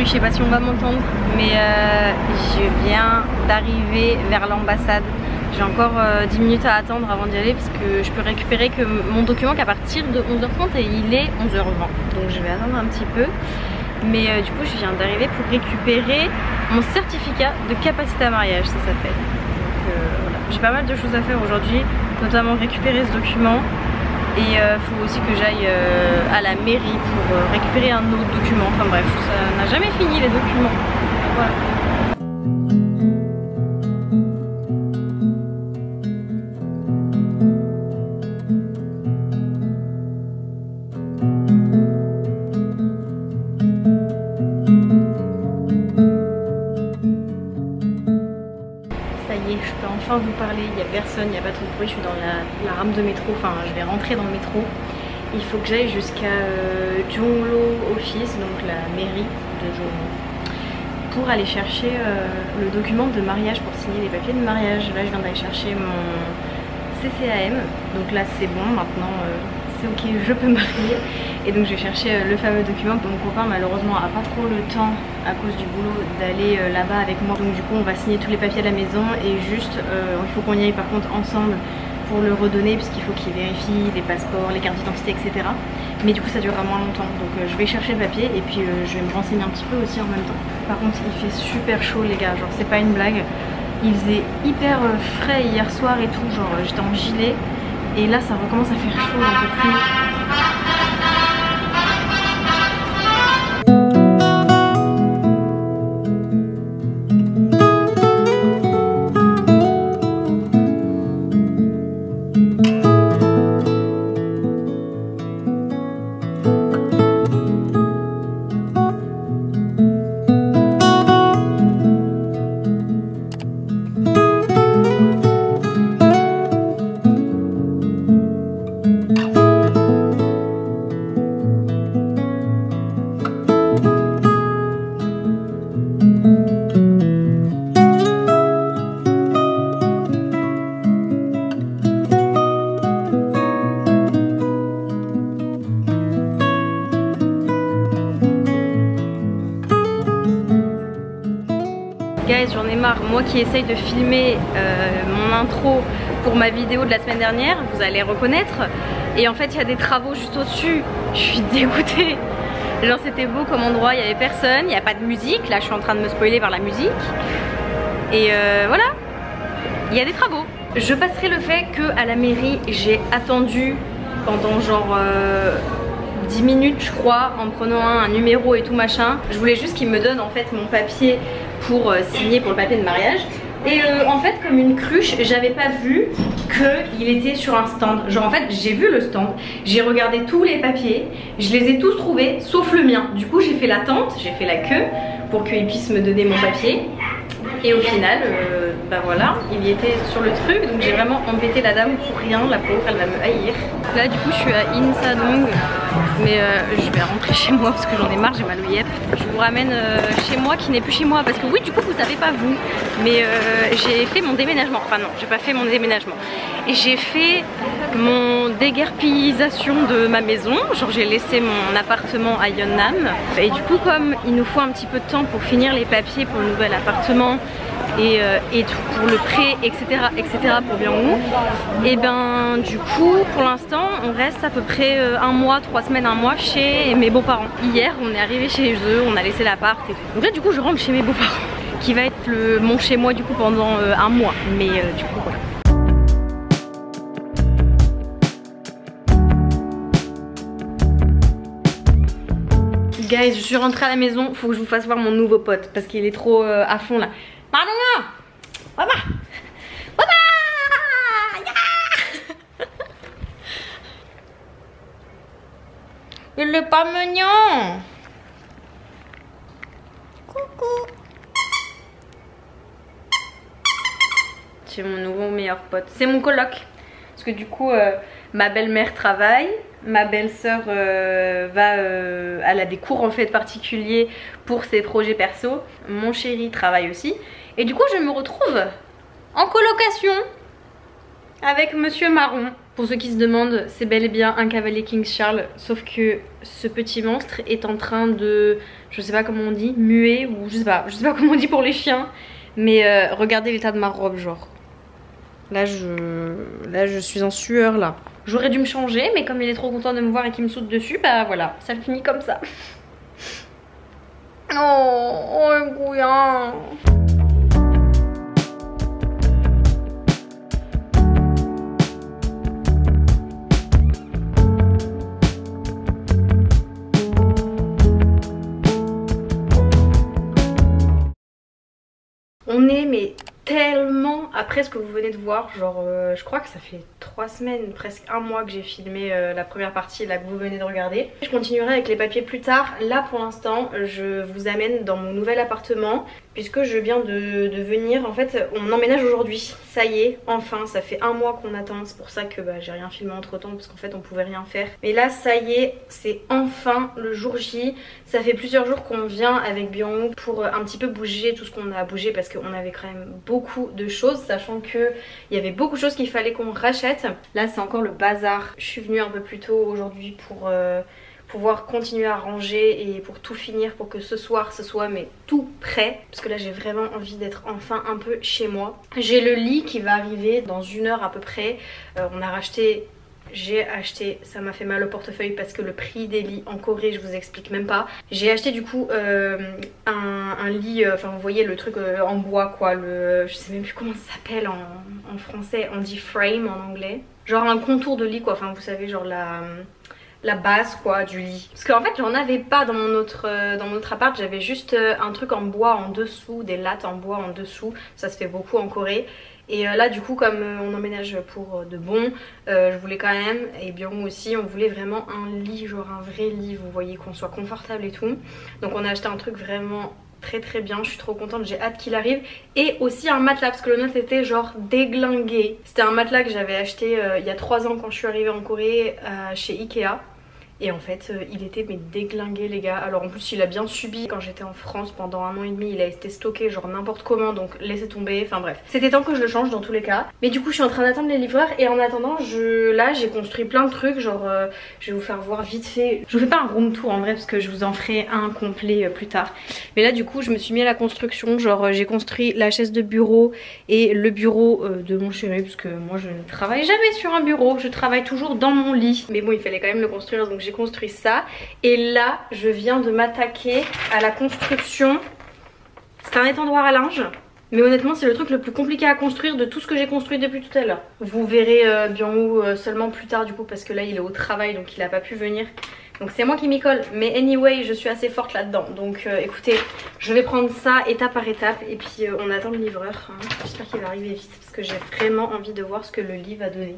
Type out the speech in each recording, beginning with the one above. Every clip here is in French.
je sais pas si on va m'entendre, mais je viens d'arriver vers l'ambassade. J'ai encore 10 minutes à attendre avant d'y aller parce que je peux récupérer que mon document qu'à partir de 11h30 et il est 11h20. Donc je vais attendre un petit peu. Mais du coup je viens d'arriver pour récupérer mon certificat de capacité à mariage, ça s'appelle. Donc voilà, j'ai pas mal de choses à faire aujourd'hui, notamment récupérer ce document. Et faut aussi que j'aille à la mairie pour récupérer un autre document. Enfin bref, ça n'a jamais fini les documents. Voilà. Je peux enfin vous parler, il n'y a personne, il n'y a pas trop de bruit, je suis dans la rame de métro, enfin je vais rentrer dans le métro. Il faut que j'aille jusqu'à Jonglo Office, donc la mairie de Jonglo, pour aller chercher le document de mariage, pour signer les papiers de mariage. Là je viens d'aller chercher mon CCAM, donc là c'est bon, maintenant c'est ok, je peux me marier. Et donc je vais chercher le fameux document. Mon copain malheureusement a pas trop le temps à cause du boulot d'aller là-bas avec moi. Donc du coup on va signer tous les papiers à la maison et juste il faut qu'on y aille par contre ensemble pour le redonner parce qu'il faut qu'il vérifie les passeports, les cartes d'identité, etc. Mais du coup ça durera moins longtemps. Donc je vais chercher le papier et puis je vais me renseigner un petit peu aussi en même temps. Par contre il fait super chaud les gars, genre c'est pas une blague. Il faisait hyper frais hier soir et tout, genre j'étais en gilet. Et là ça recommence à faire chaud un peu plus. Guys, j'en ai marre, moi qui essaye de filmer mon intro pour ma vidéo de la semaine dernière, vous allez reconnaître. Et en fait il y a des travaux juste au-dessus, je suis dégoûtée. Genre c'était beau comme endroit, il n'y avait personne, il n'y a pas de musique, là je suis en train de me spoiler par la musique. Et voilà, il y a des travaux. Je passerai le fait qu'à la mairie j'ai attendu pendant genre 10 minutes je crois, en prenant un numéro et tout machin. Je voulais juste qu'il me donne en fait mon papier pour signer pour le papier de mariage. Et en fait comme une cruche, j'avais pas vu qu'il était sur un stand. Genre en fait j'ai vu le stand, j'ai regardé tous les papiers, je les ai tous trouvés sauf le mien. Du coup j'ai fait l'attente, j'ai fait la queue pour qu'il puisse me donner mon papier. Et au final, bah voilà, il y était sur le truc, donc j'ai vraiment embêté la dame pour rien, la pauvre, elle va me haïr. Là du coup je suis à Insadong, mais je vais rentrer chez moi parce que j'en ai marre, j'ai mal au yep. Je vous ramène chez moi qui n'est plus chez moi parce que oui du coup vous savez pas vous, mais j'ai fait mon déménagement, enfin non, j'ai pas fait mon déménagement. Et j'ai fait mon déguerpillisation de ma maison, genre j'ai laissé mon appartement à Yeonnam. Et du coup comme il nous faut un petit peu de temps pour finir les papiers pour le nouvel appartement, et tout pour le prêt, etc., pour Byung-woo, et ben du coup pour l'instant on reste à peu près un mois, 3 semaines, un mois chez mes beaux-parents. Hier on est arrivé chez eux, on a laissé l'appart et tout. Donc là du coup je rentre chez mes beaux-parents qui va être mon chez moi du coup pendant un mois, mais du coup voilà. Guys, je suis rentrée à la maison, faut que je vous fasse voir mon nouveau pote parce qu'il est trop à fond là. Pardon, maman, maman, il est pas mignon. Coucou. C'est mon nouveau meilleur pote, c'est mon coloc. Parce que du coup, ma belle-mère travaille. Ma belle-sœur elle a des cours en fait particuliers pour ses projets perso. Mon chéri travaille aussi. Et du coup je me retrouve en colocation avec Monsieur Marron. Pour ceux qui se demandent, c'est bel et bien un cavalier King Charles, sauf que ce petit monstre est en train de, je sais pas comment on dit, muer ou je sais pas comment on dit pour les chiens, mais regardez l'état de ma robe, genre. Là je suis en sueur là. J'aurais dû me changer, mais comme il est trop content de me voir et qu'il me saute dessus, bah voilà, ça finit comme ça. Oh, un couillon. On est mais tellement après ce que vous venez de voir, genre je crois que ça fait 3 semaines, presque un mois que j'ai filmé la première partie là que vous venez de regarder. Je continuerai avec les papiers plus tard. Là pour l'instant je vous amène dans mon nouvel appartement puisque je viens de venir. En fait on emménage aujourd'hui, ça y est, enfin ça fait un mois qu'on attend. C'est pour ça que j'ai rien filmé entre temps parce qu'en fait on pouvait rien faire. Mais là ça y est, c'est enfin le jour J. Ça fait plusieurs jours qu'on vient avec Byung-woo pour un petit peu bouger tout ce qu'on a à bouger parce qu'on avait quand même beaucoup de choses, sachant que il y avait beaucoup de choses qu'il fallait qu'on rachète. Là c'est encore le bazar. Je suis venue un peu plus tôt aujourd'hui pour pouvoir continuer à ranger et pour tout finir pour que ce soir ce soit mais tout prêt, parce que là j'ai vraiment envie d'être enfin un peu chez moi. J'ai le lit qui va arriver dans 1 heure à peu près. On a racheté, j'ai acheté, ça m'a fait mal au portefeuille parce que le prix des lits en Corée je vous explique même pas. J'ai acheté du coup un lit, enfin vous voyez le truc en bois quoi, je sais même plus comment ça s'appelle en français, on dit frame en anglais. Genre un contour de lit quoi, enfin vous savez genre la base quoi du lit. Parce qu'en fait j'en avais pas dans mon autre appart, j'avais juste un truc en bois en dessous, des lattes en bois en dessous, ça se fait beaucoup en Corée. Et là du coup comme on emménage pour de bon, je voulais quand même, et Byung aussi, on voulait vraiment un lit, genre un vrai lit, vous voyez, qu'on soit confortable et tout. Donc on a acheté un truc vraiment très bien, je suis trop contente, j'ai hâte qu'il arrive. Et aussi un matelas parce que le nôtre était genre déglingué. C'était un matelas que j'avais acheté il y a 3 ans quand je suis arrivée en Corée chez Ikea. Et en fait il était mais déglingué les gars. Alors en plus il a bien subi quand j'étais en France pendant 1 an et demi. Il a été stocké genre n'importe comment, donc laissez tomber, enfin bref. C'était temps que je le change dans tous les cas. Mais du coup je suis en train d'attendre les livreurs. Et en attendant là j'ai construit plein de trucs. Genre je vais vous faire voir vite fait. Je vous fais pas un room tour en vrai parce que je vous en ferai un complet plus tard. Mais là du coup je me suis mis à la construction. Genre j'ai construit la chaise de bureau et le bureau de mon chéri, parce que moi je ne travaille jamais sur un bureau, je travaille toujours dans mon lit. Mais bon il fallait quand même le construire, donc j'ai construit ça. Et là je viens de m'attaquer à la construction. C'est un étendoir à linge, mais honnêtement c'est le truc le plus compliqué à construire de tout ce que j'ai construit depuis tout à l'heure. Vous verrez Byung-woo seulement plus tard du coup parce que là il est au travail donc il a pas pu venir. Donc c'est moi qui m'y colle, mais anyway je suis assez forte là-dedans. Donc écoutez, je vais prendre ça étape par étape et puis on attend le livreur. Hein. J'espère qu'il va arriver vite parce que j'ai vraiment envie de voir ce que le lit va donner.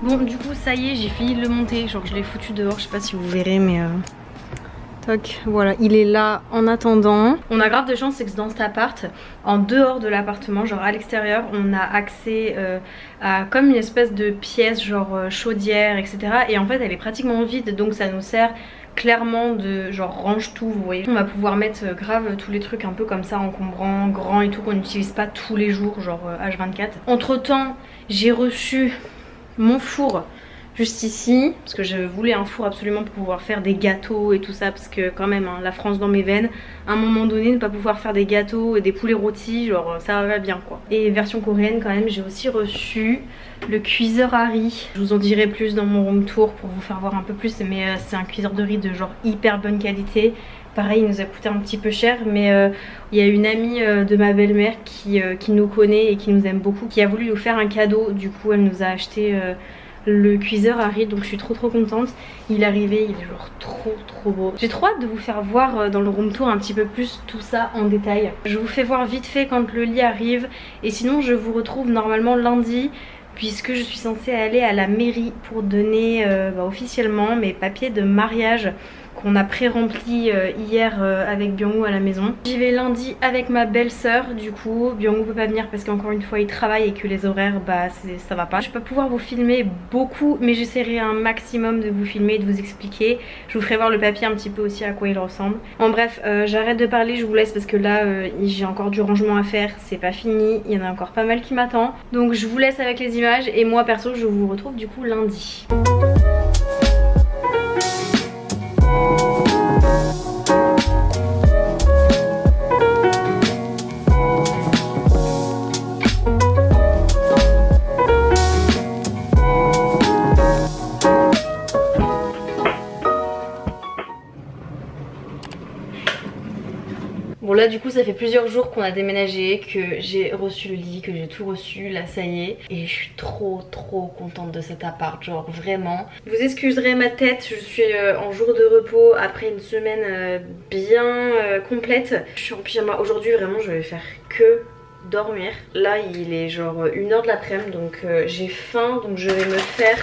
Bon du coup ça y est, j'ai fini de le monter, genre je l'ai foutu dehors, je sais pas si vous verrez mais toc, voilà, il est là en attendant. On a grave de chance, c'est que dans cet appart, en dehors de l'appartement, genre à l'extérieur, on a accès à comme une espèce de pièce genre chaudière etc. Et en fait elle est pratiquement vide, donc ça nous sert clairement de genre range tout, vous voyez. On va pouvoir mettre grave tous les trucs un peu comme ça encombrants, grands et tout, qu'on n'utilise pas tous les jours, genre H24. Entre temps j'ai reçu mon four juste ici parce que je voulais un four absolument pour pouvoir faire des gâteaux et tout ça, parce que quand même hein, la France dans mes veines, à un moment donné ne pas pouvoir faire des gâteaux et des poulets rôtis, genre ça va bien quoi. Et version coréenne quand même, j'ai aussi reçu le cuiseur à riz. Je vous en dirai plus dans mon room tour pour vous faire voir un peu plus, mais c'est un cuiseur de riz de genre hyper bonne qualité. Pareil il nous a coûté un petit peu cher, mais il y a une amie de ma belle-mère qui nous connaît et qui nous aime beaucoup, qui a voulu nous faire un cadeau. Du coup elle nous a acheté le cuiseur à riz, donc je suis trop contente. Il est arrivé, il est genre trop beau. J'ai trop hâte de vous faire voir dans le room tour un petit peu plus tout ça en détail. Je vous fais voir vite fait quand le lit arrive, et sinon je vous retrouve normalement lundi puisque je suis censée aller à la mairie pour donner officiellement mes papiers de mariage qu'on a pré-rempli hier avec Byung-woo à la maison. J'y vais lundi avec ma belle-sœur, du coup Byung-woo peut pas venir parce qu'encore une fois il travaille et que les horaires bah ça va pas. Je vais pas pouvoir vous filmer beaucoup mais j'essaierai un maximum de vous filmer et de vous expliquer. Je vous ferai voir le papier un petit peu aussi à quoi il ressemble. En bref, j'arrête de parler, je vous laisse parce que là j'ai encore du rangement à faire, c'est pas fini, il y en a encore pas mal qui m'attend. Donc je vous laisse avec les images et moi perso je vous retrouve du coup lundi. Bon là du coup ça fait plusieurs jours qu'on a déménagé, que j'ai reçu le lit, que j'ai tout reçu, là ça y est. Et je suis trop contente de cet appart, genre vraiment. Vous excuserez ma tête, je suis en jour de repos après une semaine bien complète. Je suis en pyjama, aujourd'hui vraiment je vais faire que dormir. Là il est genre 1h de l'après-midi donc j'ai faim, donc je vais me faire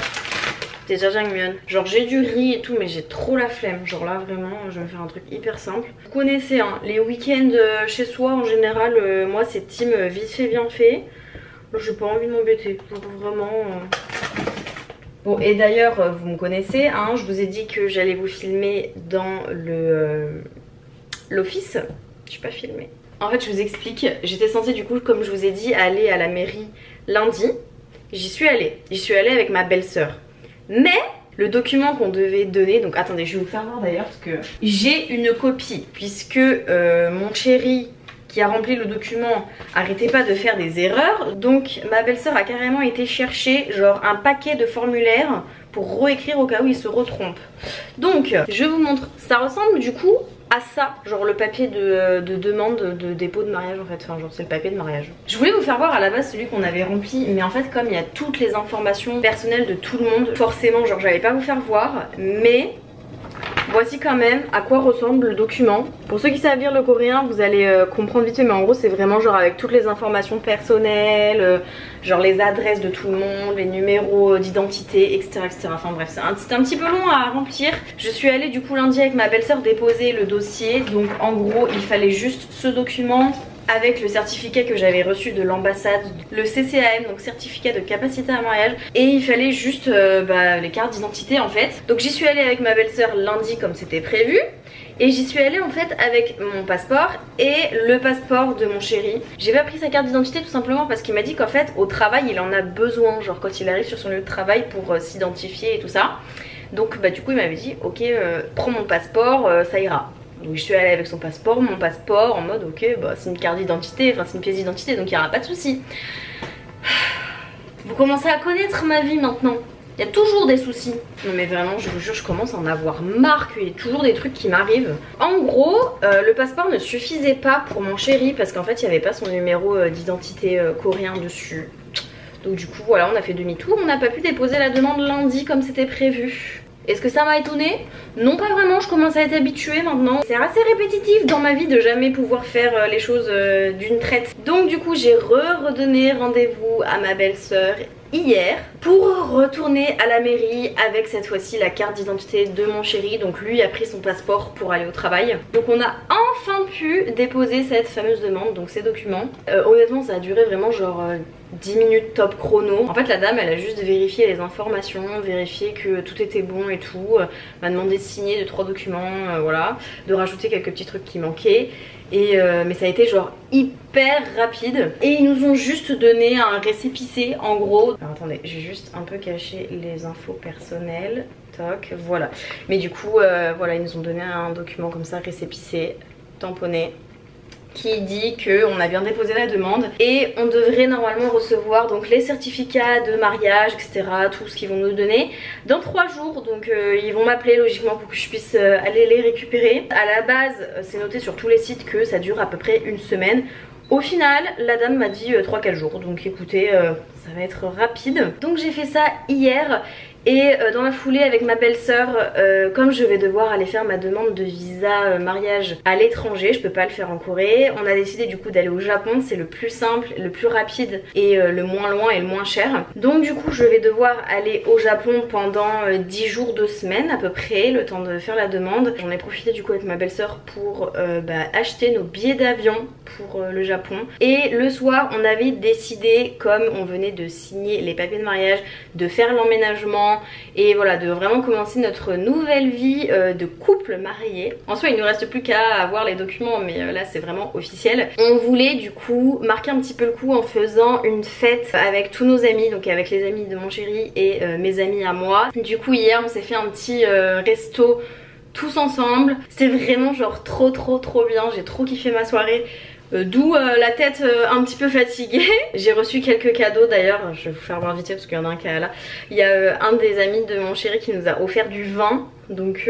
des jjajangmyeon. Genre j'ai du riz et tout mais j'ai trop la flemme. Genre là vraiment je vais me faire un truc hyper simple. Vous connaissez hein, les week-ends chez soi en général, moi c'est team vite fait bien fait. Là j'ai pas envie de m'embêter. Vraiment... Bon et d'ailleurs vous me connaissez hein, je vous ai dit que j'allais vous filmer dans l'office. Je suis pas filmée. En fait je vous explique, j'étais censée du coup comme je vous ai dit aller à la mairie lundi. J'y suis allée avec ma belle-sœur. Mais le document qu'on devait donner, donc attendez je vais vous faire voir d'ailleurs parce que j'ai une copie puisque mon chéri qui a rempli le document arrêtait pas de faire des erreurs. Donc ma belle-sœur a carrément été chercher genre un paquet de formulaires pour réécrire au cas où il se retrompe. Donc je vous montre, ça ressemble du coup à ça, genre le papier de demande de dépôt de mariage en fait, enfin genre c'est le papier de mariage. Je voulais vous faire voir à la base celui qu'on avait rempli mais en fait comme il y a toutes les informations personnelles de tout le monde, forcément genre j'allais pas vous faire voir mais voici quand même à quoi ressemble le document. Pour ceux qui savent lire le coréen vous allez comprendre vite fait mais en gros c'est vraiment genre avec toutes les informations personnelles, genre les adresses de tout le monde, les numéros d'identité etc, etc. Enfin bref c'est un petit peu long à remplir. Je suis allée du coup lundi avec ma belle-sœur déposer le dossier. Donc en gros il fallait juste ce document avec le certificat que j'avais reçu de l'ambassade, le CCAM, donc certificat de capacité à mariage, et il fallait juste les cartes d'identité en fait. Donc j'y suis allée avec ma belle-sœur lundi comme c'était prévu, et j'y suis allée en fait avec mon passeport et le passeport de mon chéri. J'ai pas pris sa carte d'identité tout simplement parce qu'il m'a dit qu'en fait au travail il en a besoin, genre quand il arrive sur son lieu de travail pour s'identifier et tout ça. Donc du coup il m'avait dit ok prends mon passeport, ça ira. Donc je suis allée avec son passeport, mon passeport en mode ok bah c'est une carte d'identité, enfin c'est une pièce d'identité donc il n'y aura pas de souci. Vous commencez à connaître ma vie maintenant. Il y a toujours des soucis. Non mais vraiment je vous jure je commence à en avoir marre qu'il y ait toujours des trucs qui m'arrivent. En gros le passeport ne suffisait pas pour mon chéri parce qu'en fait il n'y avait pas son numéro d'identité coréen dessus. Donc du coup voilà on a fait demi-tour, on n'a pas pu déposer la demande lundi comme c'était prévu. Est-ce que ça m'a étonnée? Non pas vraiment, je commence à être habituée maintenant. C'est assez répétitif dans ma vie de jamais pouvoir faire les choses d'une traite. Donc du coup j'ai redonné rendez-vous à ma belle-sœur hier pour retourner à la mairie avec cette fois-ci la carte d'identité de mon chéri. Donc lui a pris son passeport pour aller au travail. Donc on a enfin pu déposer cette fameuse demande, donc ces documents. Honnêtement ça a duré vraiment genre 10 minutes top chrono. En fait la dame elle a juste vérifié les informations, vérifié que tout était bon et tout, m'a demandé de signer 2-3 documents, voilà, de rajouter quelques petits trucs qui manquaient. Et mais ça a été genre hyper rapide. Et ils nous ont juste donné un récépissé en gros. Alors attendez, j'ai juste un peu caché les infos personnelles. Toc, voilà. Mais du coup voilà, ils nous ont donné un document comme ça, récépissé, tamponné, qui dit qu'on a bien déposé la demande et on devrait normalement recevoir donc les certificats de mariage etc, tout ce qu'ils vont nous donner dans 3 jours. Donc ils vont m'appeler logiquement pour que je puisse aller les récupérer. À la base c'est noté sur tous les sites que ça dure à peu près une semaine. Au final la dame m'a dit 3-4 jours, donc écoutez ça va être rapide. Donc j'ai fait ça hier Et dans la foulée avec ma belle-sœur, comme je vais devoir aller faire ma demande de visa mariage à l'étranger, je peux pas le faire en Corée, on a décidé du coup d'aller au Japon, c'est le plus simple, le plus rapide et le moins loin et le moins cher. Donc du coup je vais devoir aller au Japon pendant 10 jours, 2 semaines à peu près, le temps de faire la demande. J'en ai profité du coup avec ma belle-sœur pour acheter nos billets d'avion pour le Japon. Et le soir on avait décidé, comme on venait de signer les papiers de mariage, de faire l'emménagement et voilà, de vraiment commencer notre nouvelle vie de couple marié. En soi il ne reste plus qu'à avoir les documents, mais là c'est vraiment officiel. On voulait du coup marquer un petit peu le coup en faisant une fête avec tous nos amis, donc avec les amis de mon chéri et mes amis à moi. Du coup hier on s'est fait un petit resto tous ensemble, c'était vraiment genre trop bien, j'ai trop kiffé ma soirée. D'où la tête un petit peu fatiguée. J'ai reçu quelques cadeaux d'ailleurs, je vais vous faire voir vite fait parce qu'il y en a un qui est là. Il y a un des amis de mon chéri qui nous a offert du vin. Donc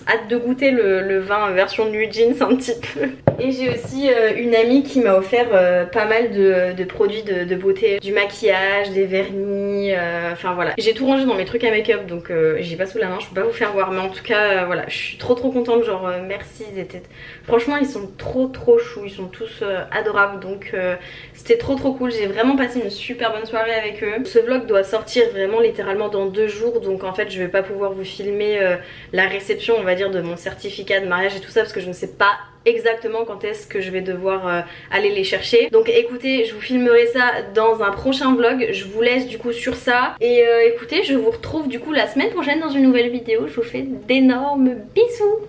hâte de goûter le vin version New Jeans un petit peu. Et j'ai aussi une amie qui m'a offert pas mal de produits de beauté, du maquillage, des vernis, enfin voilà. J'ai tout rangé dans mes trucs à make-up donc j'ai pas sous la main, je peux pas vous faire voir, mais en tout cas voilà, je suis trop contente, genre merci, franchement ils sont trop choux, ils sont tous adorables, donc c'était trop cool. J'ai vraiment passé une super bonne soirée avec eux. Ce vlog doit sortir vraiment littéralement dans 2 jours, donc en fait je vais pas pouvoir vous filmer la réception on va dire de mon certificat de mariage et tout ça parce que je ne sais pas exactement quand est-ce que je vais devoir aller les chercher. Donc écoutez, je vous filmerai ça dans un prochain vlog. Je vous laisse du coup sur ça. Et écoutez, je vous retrouve du coup la semaine prochaine dans une nouvelle vidéo. Je vous fais d'énormes bisous.